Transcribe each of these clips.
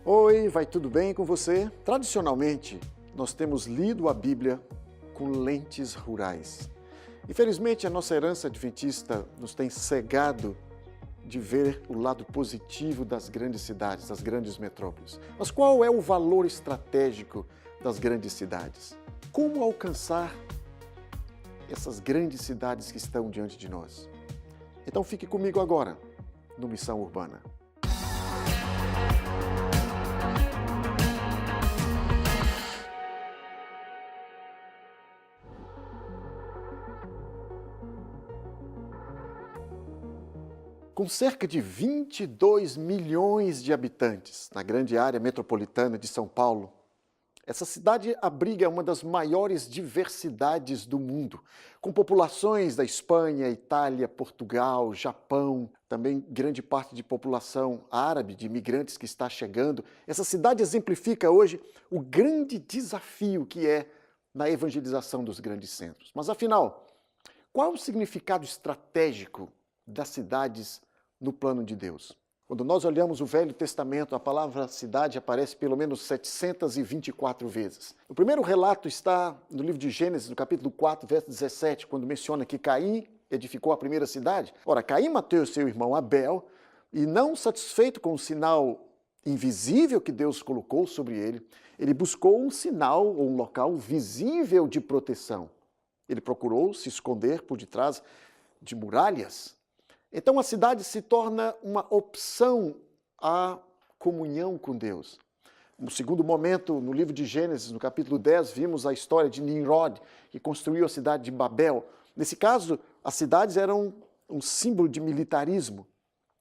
Oi, vai tudo bem com você? Tradicionalmente, nós temos lido a Bíblia com lentes rurais. Infelizmente, a nossa herança adventista nos tem cegado de ver o lado positivo das grandes cidades, das grandes metrópoles. Mas qual é o valor estratégico das grandes cidades? Como alcançar essas grandes cidades que estão diante de nós? Então fique comigo agora no Missão Urbana. Com cerca de 22 milhões de habitantes na grande área metropolitana de São Paulo, essa cidade abriga uma das maiores diversidades do mundo, com populações da Espanha, Itália, Portugal, Japão, também grande parte de população árabe, de imigrantes que está chegando. Essa cidade exemplifica hoje o grande desafio que é na evangelização dos grandes centros. Mas afinal, qual o significado estratégico das cidades no plano de Deus? Quando nós olhamos o Velho Testamento, a palavra cidade aparece pelo menos 724 vezes. O primeiro relato está no livro de Gênesis, no capítulo 4, verso 17, quando menciona que Caim edificou a primeira cidade. Ora, Caim matou seu irmão Abel e, não satisfeito com o sinal invisível que Deus colocou sobre ele, ele buscou um sinal ou um local visível de proteção. Ele procurou se esconder por detrás de muralhas. Então a cidade se torna uma opção à comunhão com Deus. No segundo momento, no livro de Gênesis, no capítulo 10, vimos a história de Nimrod, que construiu a cidade de Babel. Nesse caso, as cidades eram um símbolo de militarismo.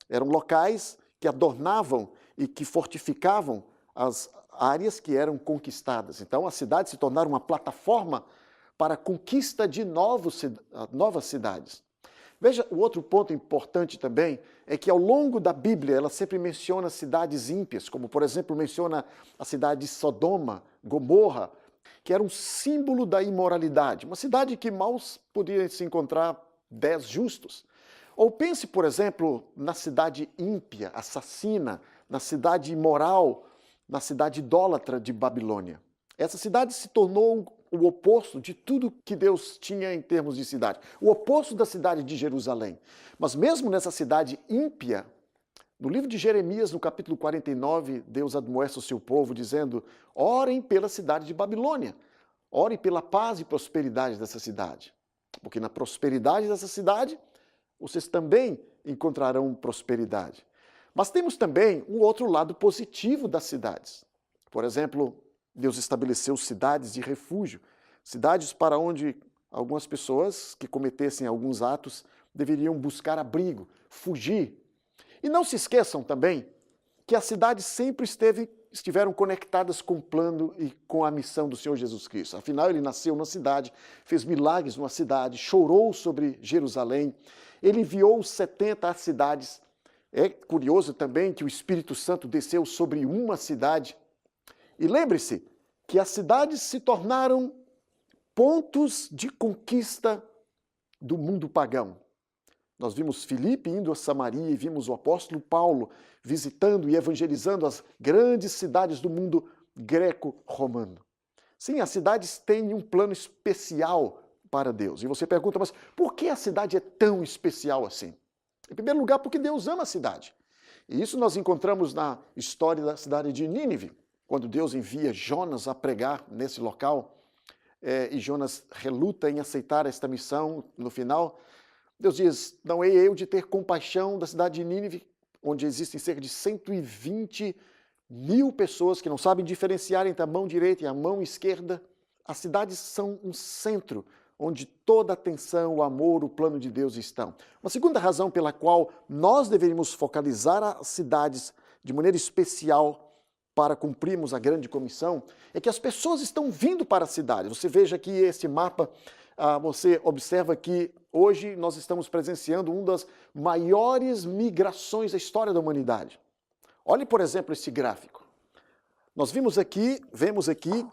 Eram locais que adornavam e que fortificavam as áreas que eram conquistadas. Então as cidades se tornaram uma plataforma para a conquista de novas cidades. Veja, o outro ponto importante também é que ao longo da Bíblia ela sempre menciona cidades ímpias, como por exemplo menciona a cidade de Sodoma, Gomorra, que era um símbolo da imoralidade, uma cidade que mal podia se encontrar 10 justos. Ou pense, por exemplo, na cidade ímpia, assassina, na cidade imoral, na cidade idólatra de Babilônia. Essa cidade se tornou o oposto de tudo que Deus tinha em termos de cidade, o oposto da cidade de Jerusalém. Mas mesmo nessa cidade ímpia, no livro de Jeremias, no capítulo 49, Deus admoesta o seu povo dizendo: orem pela cidade de Babilônia, orem pela paz e prosperidade dessa cidade, porque na prosperidade dessa cidade, vocês também encontrarão prosperidade. Mas temos também um outro lado positivo das cidades. Por exemplo, Deus estabeleceu cidades de refúgio, cidades para onde algumas pessoas que cometessem alguns atos deveriam buscar abrigo, fugir. E não se esqueçam também que as cidades sempre estiveram conectadas com o plano e com a missão do Senhor Jesus Cristo. Afinal, ele nasceu na cidade, fez milagres numa cidade, chorou sobre Jerusalém, ele enviou 70 cidades. É curioso também que o Espírito Santo desceu sobre uma cidade. E lembre-se que as cidades se tornaram pontos de conquista do mundo pagão. Nós vimos Filipe indo a Samaria e vimos o apóstolo Paulo visitando e evangelizando as grandes cidades do mundo greco-romano. Sim, as cidades têm um plano especial para Deus. E você pergunta, mas por que a cidade é tão especial assim? Em primeiro lugar, porque Deus ama a cidade. E isso nós encontramos na história da cidade de Nínive, quando Deus envia Jonas a pregar nesse local, e Jonas reluta em aceitar esta missão no final, Deus diz: não hei eu de ter compaixão da cidade de Nínive, onde existem cerca de 120 mil pessoas que não sabem diferenciar entre a mão direita e a mão esquerda. As cidades são um centro onde toda a atenção, o amor, o plano de Deus estão. Uma segunda razão pela qual nós deveríamos focalizar as cidades de maneira especial para cumprirmos a grande comissão, é que as pessoas estão vindo para a cidade. Você veja aqui esse mapa, você observa que hoje nós estamos presenciando uma das maiores migrações da história da humanidade. Olhe, por exemplo, esse gráfico. Nós vemos aqui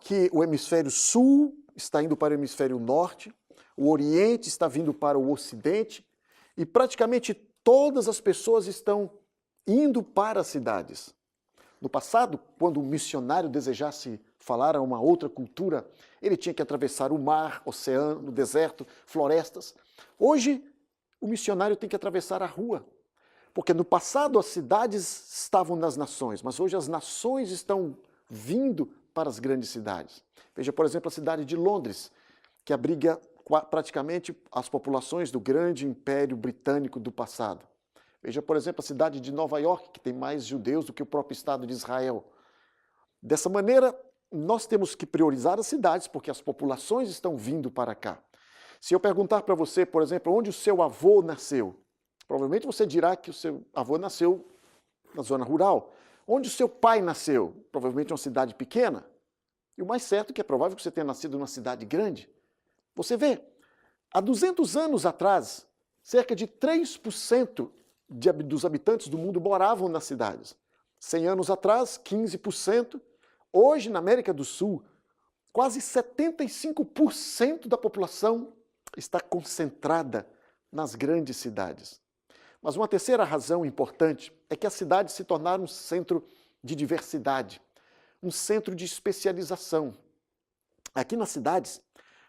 que o hemisfério sul está indo para o hemisfério norte, o oriente está vindo para o ocidente, e praticamente todas as pessoas estão indo para as cidades. No passado, quando um missionário desejasse falar a uma outra cultura, ele tinha que atravessar o mar, oceano, deserto, florestas. Hoje, o missionário tem que atravessar a rua. Porque no passado as cidades estavam nas nações, mas hoje as nações estão vindo para as grandes cidades. Veja, por exemplo, a cidade de Londres, que abriga praticamente as populações do grande império britânico do passado. Veja, por exemplo, a cidade de Nova York, que tem mais judeus do que o próprio Estado de Israel. Dessa maneira, nós temos que priorizar as cidades, porque as populações estão vindo para cá. Se eu perguntar para você, por exemplo, onde o seu avô nasceu, provavelmente você dirá que o seu avô nasceu na zona rural. Onde o seu pai nasceu? Provavelmente uma cidade pequena. E o mais certo é que é provável que você tenha nascido numa cidade grande. Você vê, há 200 anos atrás, cerca de 3% dos habitantes do mundo moravam nas cidades. 100 anos atrás, 15%. Hoje, na América do Sul, quase 75% da população está concentrada nas grandes cidades. Mas uma terceira razão importante é que as cidades se tornaram um centro de diversidade, um centro de especialização. Aqui nas cidades,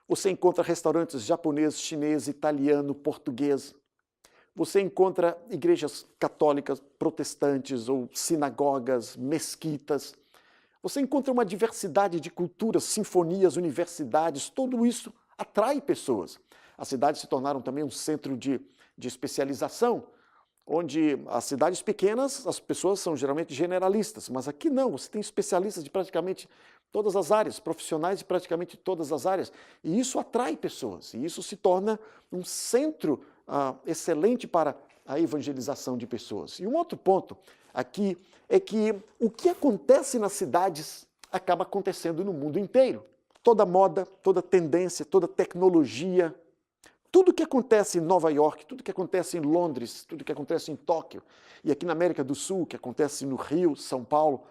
você encontra restaurantes japonês, chinês, italiano, português. Você encontra igrejas católicas, protestantes ou sinagogas, mesquitas. Você encontra uma diversidade de culturas, sinfonias, universidades, tudo isso atrai pessoas. As cidades se tornaram também um centro de especialização, onde as cidades pequenas, as pessoas são geralmente generalistas, mas aqui não, você tem especialistas de praticamente todas as áreas, profissionais de praticamente todas as áreas, e isso atrai pessoas, e isso se torna um centro excelente para a evangelização de pessoas. E um outro ponto aqui é que o que acontece nas cidades acaba acontecendo no mundo inteiro. Toda moda, toda tendência, toda tecnologia, tudo que acontece em Nova York, tudo que acontece em Londres, tudo que acontece em Tóquio, e aqui na América do Sul, que acontece no Rio, São Paulo,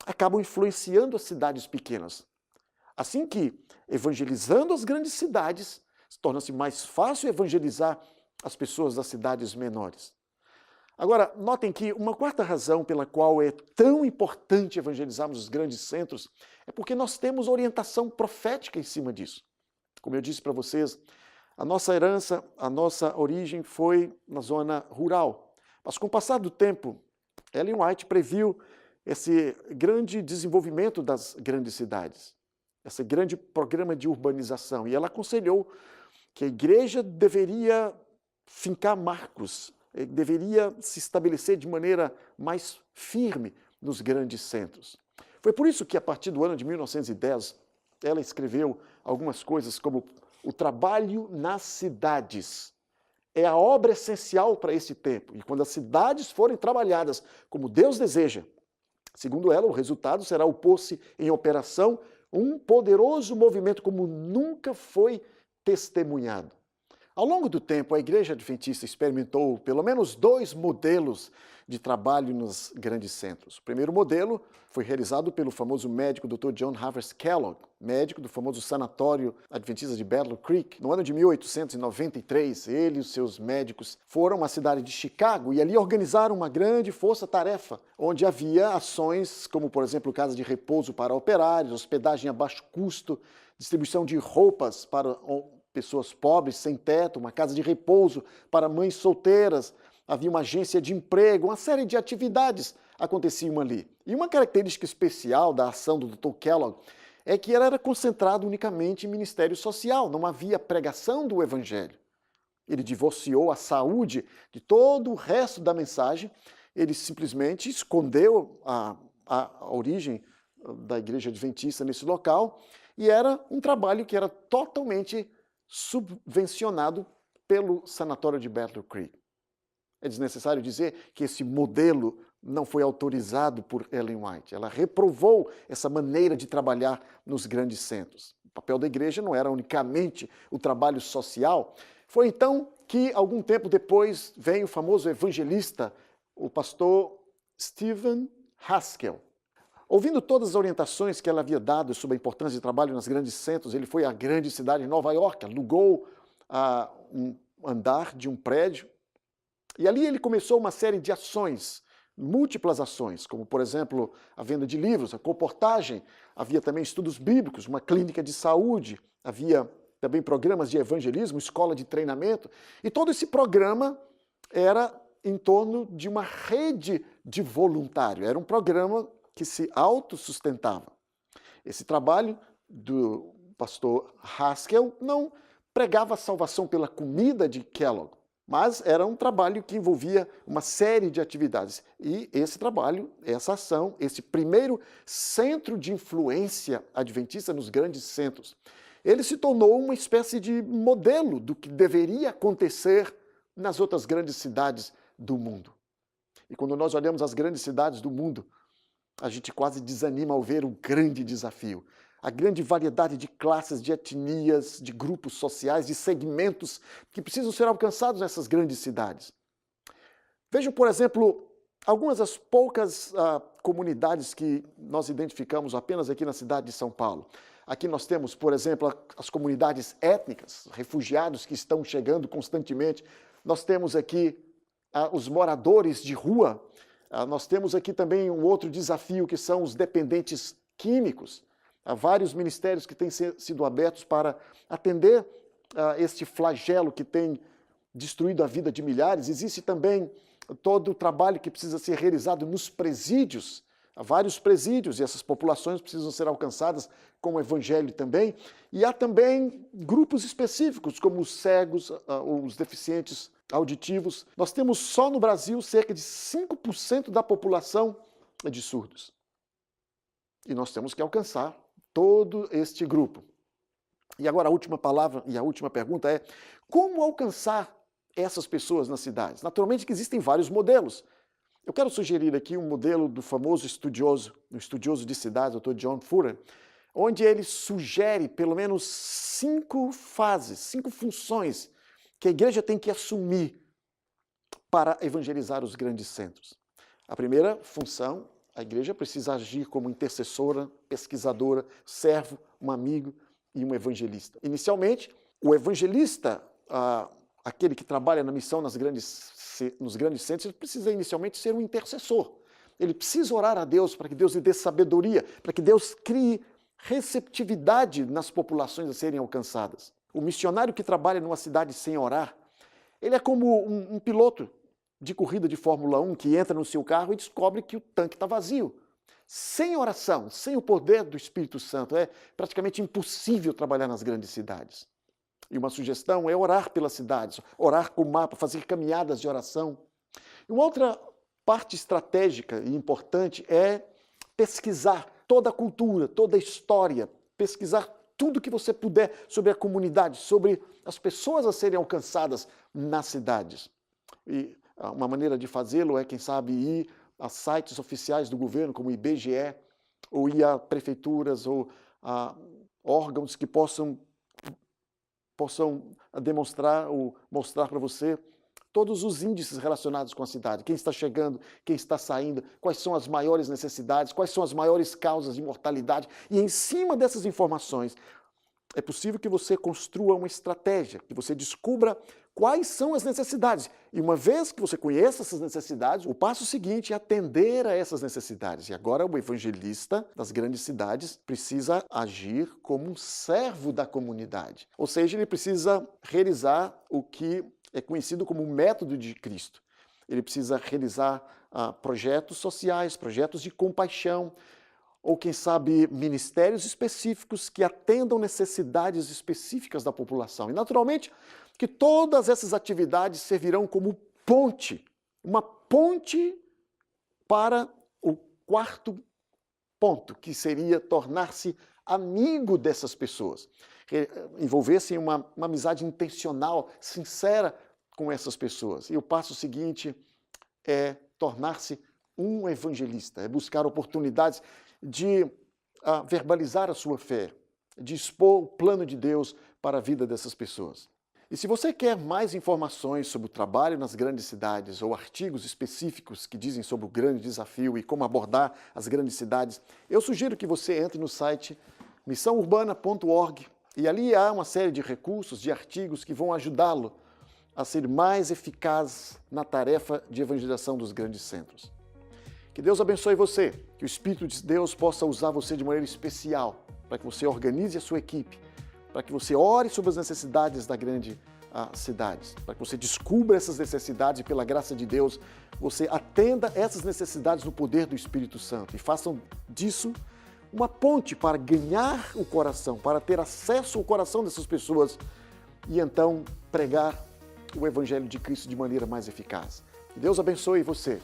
acabam influenciando as cidades pequenas. Assim que, evangelizando as grandes cidades, torna-se mais fácil evangelizar as pessoas das cidades menores. Agora, notem que uma quarta razão pela qual é tão importante evangelizarmos os grandes centros é porque nós temos orientação profética em cima disso. Como eu disse para vocês, a nossa herança, a nossa origem foi na zona rural. Mas com o passar do tempo, Ellen White previu esse grande desenvolvimento das grandes cidades, esse grande programa de urbanização. E ela aconselhou que a igreja deveria fincar marcos, deveria se estabelecer de maneira mais firme nos grandes centros. Foi por isso que, a partir do ano de 1910, ela escreveu algumas coisas como: o trabalho nas cidades é a obra essencial para esse tempo. E quando as cidades forem trabalhadas como Deus deseja, segundo ela, o resultado será o pôr-se em operação um poderoso movimento como nunca foi testemunhado. Ao longo do tempo, a Igreja Adventista experimentou pelo menos 2 modelos de trabalho nos grandes centros. O primeiro modelo foi realizado pelo famoso médico Dr. John Harvest Kellogg, médico do famoso Sanatório Adventista de Battle Creek. No ano de 1893, ele e os seus médicos foram à cidade de Chicago e ali organizaram uma grande força-tarefa, onde havia ações como, por exemplo, casa de repouso para operários, hospedagem a baixo custo, distribuição de roupas para pessoas pobres, sem teto, uma casa de repouso para mães solteiras, havia uma agência de emprego, uma série de atividades aconteciam ali. E uma característica especial da ação do Dr. Kellogg é que ela era concentrada unicamente em ministério social, não havia pregação do evangelho. Ele divorciou a saúde de todo o resto da mensagem, ele simplesmente escondeu a origem da Igreja Adventista nesse local, e era um trabalho que era totalmente subvencionado pelo Sanatório de Battle Creek. É desnecessário dizer que esse modelo não foi autorizado por Ellen White. Ela reprovou essa maneira de trabalhar nos grandes centros. O papel da igreja não era unicamente o trabalho social. Foi então que, algum tempo depois, vem o famoso evangelista, o pastor Stephen Haskell. Ouvindo todas as orientações que ela havia dado sobre a importância de trabalho nos grandes centros, ele foi à grande cidade de Nova York, alugou um andar de um prédio, e ali ele começou uma série de ações múltiplas ações, como, por exemplo, a venda de livros, a colportagem, havia também estudos bíblicos, uma clínica de saúde, havia também programas de evangelismo, escola de treinamento, e todo esse programa era em torno de uma rede de voluntário, era um programa que se autossustentava. Esse trabalho do pastor Haskell não pregava a salvação pela comida de Kellogg, mas era um trabalho que envolvia uma série de atividades. E esse trabalho, essa ação, esse primeiro centro de influência adventista nos grandes centros, ele se tornou uma espécie de modelo do que deveria acontecer nas outras grandes cidades do mundo. E quando nós olhamos as grandes cidades do mundo, a gente quase desanima ao ver o grande desafio. A grande variedade de classes, de etnias, de grupos sociais, de segmentos que precisam ser alcançados nessas grandes cidades. Vejam, por exemplo, algumas das poucas comunidades que nós identificamos apenas aqui na cidade de São Paulo. Aqui nós temos, por exemplo, as comunidades étnicas, refugiados que estão chegando constantemente. Nós temos aqui os moradores de rua. Nós temos aqui também um outro desafio, que são os dependentes químicos. Há vários ministérios que têm sido abertos para atender este flagelo que tem destruído a vida de milhares. Existe também todo o trabalho que precisa ser realizado nos presídios. Há vários presídios e essas populações precisam ser alcançadas com o evangelho também. E há também grupos específicos, como os cegos, os deficientes auditivos. Nós temos só no Brasil cerca de 5% da população de surdos. E nós temos que alcançar todo este grupo. E agora a última palavra e a última pergunta é: como alcançar essas pessoas nas cidades? Naturalmente que existem vários modelos. Eu quero sugerir aqui um modelo do famoso estudioso, um estudioso de cidades, o Dr. John Fuller, onde ele sugere pelo menos 5 fases, 5 funções que a igreja tem que assumir para evangelizar os grandes centros. A primeira função, a igreja precisa agir como intercessora, pesquisadora, servo, um amigo e um evangelista. Inicialmente, o evangelista, aquele que trabalha na missão nos grandes centros, ele precisa inicialmente ser um intercessor. Ele precisa orar a Deus para que Deus lhe dê sabedoria, para que Deus crie receptividade nas populações a serem alcançadas. O missionário que trabalha numa cidade sem orar, ele é como um piloto de corrida de Fórmula 1 que entra no seu carro e descobre que o tanque está vazio. Sem oração, sem o poder do Espírito Santo, é praticamente impossível trabalhar nas grandes cidades. E uma sugestão é orar pelas cidades, orar com mapa, fazer caminhadas de oração. E uma outra parte estratégica e importante é pesquisar toda a cultura, toda a história, pesquisar tudo que você puder sobre a comunidade, sobre as pessoas a serem alcançadas nas cidades. E uma maneira de fazê-lo é, quem sabe, ir a sites oficiais do governo, como o IBGE, ou ir a prefeituras ou a órgãos que possam demonstrar ou mostrar para você todos os índices relacionados com a cidade. Quem está chegando, quem está saindo, quais são as maiores necessidades, quais são as maiores causas de mortalidade. E em cima dessas informações, é possível que você construa uma estratégia, que você descubra quais são as necessidades. E uma vez que você conheça essas necessidades, o passo seguinte é atender a essas necessidades. E agora o evangelista das grandes cidades precisa agir como um servo da comunidade. Ou seja, ele precisa realizar o que é conhecido como o método de Cristo. Ele precisa realizar projetos sociais, projetos de compaixão, ou quem sabe ministérios específicos que atendam necessidades específicas da população. E naturalmente que todas essas atividades servirão como ponte, uma ponte para o quarto ponto, que seria tornar-se amigo dessas pessoas, envolver-se em uma amizade intencional, sincera com essas pessoas. E o passo seguinte é tornar-se um evangelista, é buscar oportunidades de verbalizar a sua fé, de expor o plano de Deus para a vida dessas pessoas. E se você quer mais informações sobre o trabalho nas grandes cidades ou artigos específicos que dizem sobre o grande desafio e como abordar as grandes cidades, eu sugiro que você entre no site missãourbana.org e ali há uma série de recursos, de artigos que vão ajudá-lo a ser mais eficaz na tarefa de evangelização dos grandes centros. Que Deus abençoe você, que o Espírito de Deus possa usar você de maneira especial, para que você organize a sua equipe, para que você ore sobre as necessidades da grande cidade, para que você descubra essas necessidades e, pela graça de Deus, você atenda essas necessidades no poder do Espírito Santo e façam disso uma ponte para ganhar o coração, para ter acesso ao coração dessas pessoas e então pregar o Evangelho de Cristo de maneira mais eficaz. Que Deus abençoe você.